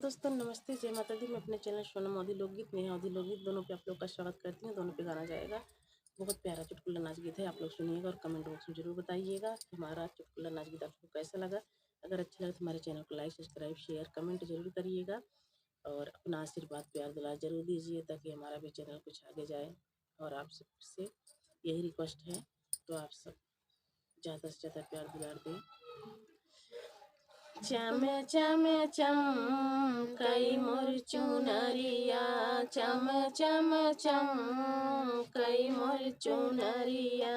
दोस्तों नमस्ते, जय माता दी। मैं अपने चैनल सोनम मोदी लोकगीत में अवधी लोकगीत दोनों पे आप लोग का स्वागत करती हूँ। दोनों पे गाना जाएगा। बहुत प्यारा चुटकुला नाच गीत है, आप लोग सुनिएगा और कमेंट बॉक्स में जरूर बताइएगा कि हमारा चुटकुला नाच गीत आपको कैसा लगा। अगर अच्छा लगा तो हमारे चैनल को लाइक, सब्सक्राइब, शेयर, कमेंट जरूर करिएगा और अपना आशीर्वाद, प्यार, दुलार जरूर दीजिए ताकि हमारा भी चैनल कुछ आगे जाए। और आप सबसे यही रिक्वेस्ट है, तो आप सब ज़्यादा से ज़्यादा प्यार दुलार दें। चम चम कई मोर चुनरिया, चम चम कई मोर चुनरिया,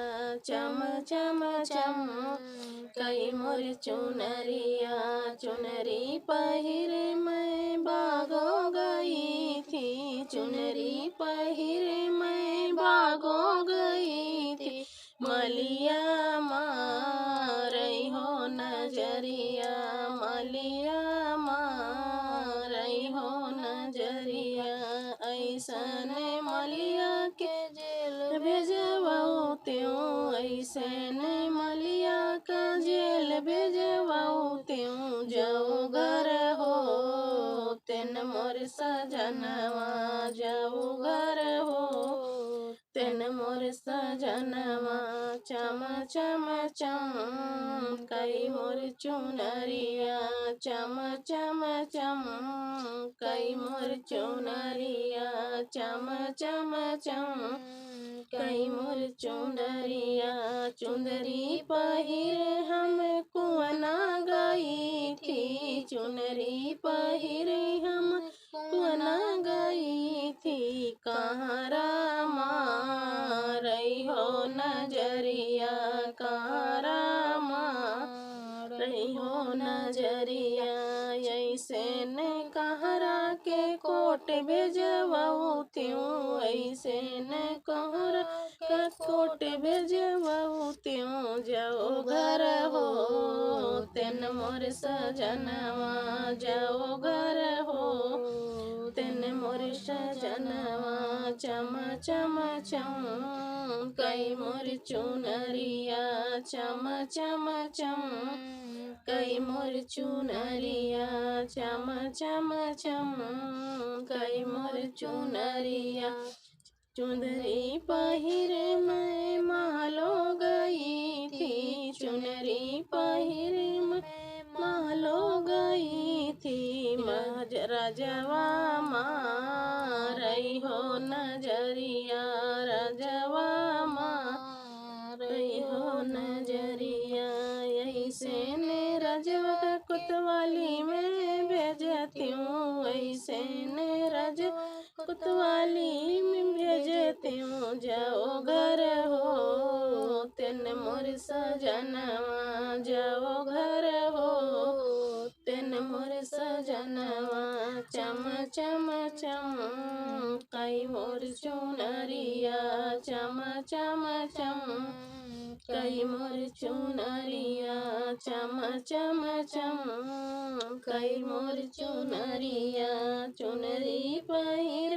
चम चम कई मोर चुनरिया। चुनरी पहिर मैं बागो गई थी, चुनरी पहिर मैं बागो गई थी। मलिया मारई हो नजरिया, मलिया मारई हो नजरिया। ऐसन मलिया के जेल भेजवाऊ त्यों, ऐसन मलिया का जेल भेजवाऊ त्यों। जाओ घर हो तेन मोर सजनवा, जाओ घर हो तेन मोर सजनवा। चम चम कई मोर चुनरिया, चम चम कई मोर चुनरिया, चम चम कई मोर चुनरिया। चुंदरी पहिर हम कुआना गई थी, चुनरी पहिर हम कुआना गई थी। कहाँ मारई हो नजरिया, कहाँ मारई हो नजरिया। ऐसे ने कहरा के कोट भेजवाऊ त्यों, ऐसे ने कहरा के कोट भेजवाऊ त्यों। जाओ घर हो तेन मोर सजनवा, जाओ घर हो तेन मोर सजनवा। चम चम कई मोर चुनरिया, चम चम कई मोर चुनरिया, चम चम कई मोर चुनरिया। चुंदरी पहिर मैं मालो गई थी, चुनरी पहिर मैं मालो गई थी। राजवा मारई हो नजरिया, राजवा मारई हो नजरिया। ऐसे ने राजवा कोतवाली में भेजती हूँ, ऐसे ने राजवा कोतवाली में भेजती हूँ। जाओ घर हो तेन मोर सजनवा, जाओ घर हो तेन मोर सजनवा। चम चम कई मोर चुनरिया, चम चम कई मोर चुनरिया, चम चम कई मोर चुनरिया। चुनरी पहिर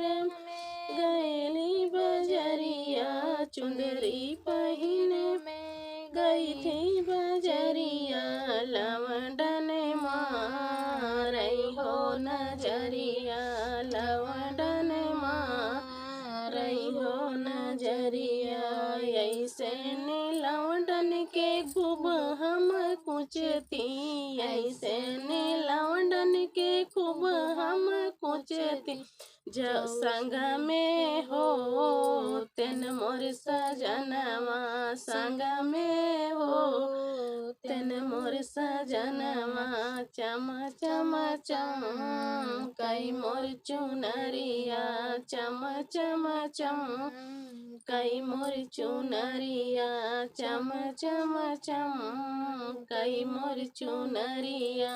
गैली बजरिया, चुंदरी पहिने में गई थी बजरिया। लवंडन मारई हो नजरिया, लवंडन मारई हो नजरिया। ऐसे ने लवंडन के खूब हम कुचती, ऐसे ने लवंडन के खूब हम कुचती। जो संग में हो तेन मोर सजनवा, संग में हो तेन मोर सजनवा। चम चम कई मोर चुनरिया, चम चम कई मोर चुनरिया, चम चम कई मोर चुनरिया।